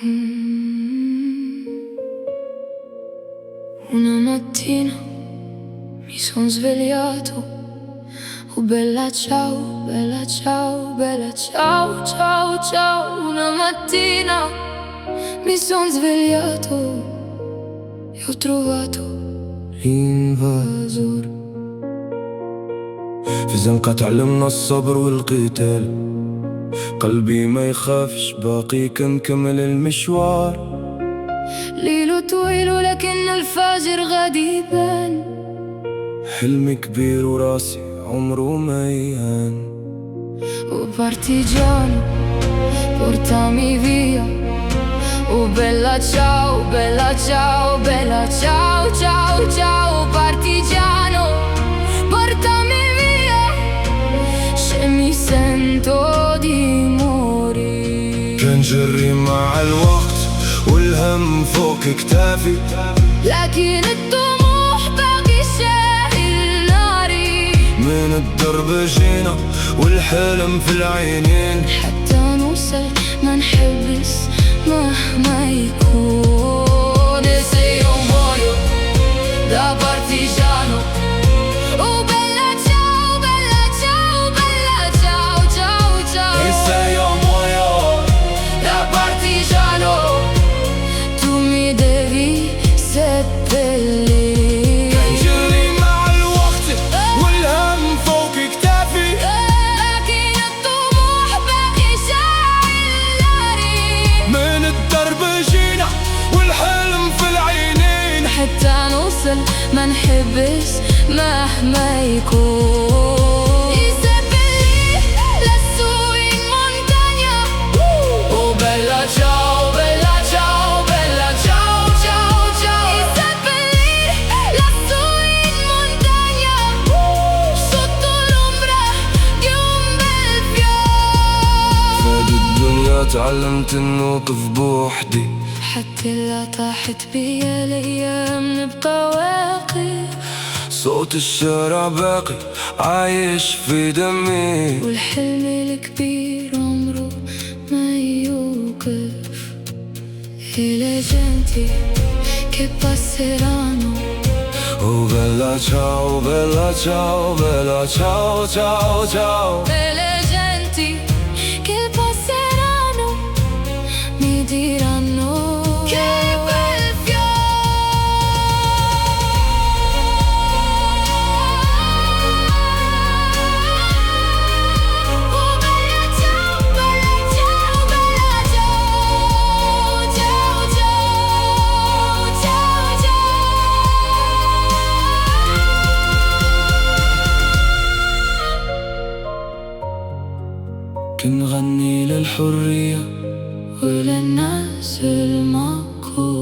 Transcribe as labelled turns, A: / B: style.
A: Una mattina mi son svegliato. Oh bella ciao, bella ciao, bella ciao, ciao, ciao. Una mattina mi son svegliato e ho trovato l'invasor.
B: في زنقة تعلمنا الصبر والقتال، قلبي ما يخافش باقي كنكمل المشوار.
A: ليله طويل ولكن الفجر غادي يبان،
B: حلمي كبير وراسي عمره ما يهان.
A: Oh partigiano, portami via. Oh bella ciao, bella ciao, bella ciao, ciao, ciao. Partigiano, portami via. Se mi sento di morire.
B: كنجري مع الوقت والهم فوق كتافي،
A: لكن الطموح باقي شايل ناري.
B: من الدرب جينا والحلم في العينين،
A: حتى نوصل ما نحبس مهما يكون. Se io muoio da partigiano. Oh bella ciao, bella ciao, bella ciao, ciao, ciao.
B: E se io muoio
A: Da partigiano tu mi devi seppellire.
B: كنجري مع الوقت والهم فوق كتافي،
A: لكن الطموح باقي شايل ناري.
B: من الدرب جينا والحلم في العينين،
A: حتى نوصل ما نحبس مهما يكون. Lassù in montagna.
B: Oh bella ciao, bella ciao, bella ciao, ciao, ciao.
A: E seppellire lassù in montagna, sotto l'ombra di un bel fiore.
B: فهاد الدنيا تعلمت نوقف بوحدي،
A: حتى لا طاحت بيا الايام نبقى واقف.
B: صوت الشارع باقي عايش في دمي،
A: والحلم الكبير عمره ما يوقف. E le genti che passeranno.
B: Oh bella ciao, bella ciao, bella ciao, ciao, ciao.
A: E le genti che passeranno mi diranno che bel fiore. Oh bella ciao, bella ciao, bella ciao, ciao, ciao, ciao, ciao.
B: كنغني للحرية
A: وللناس المقهورة.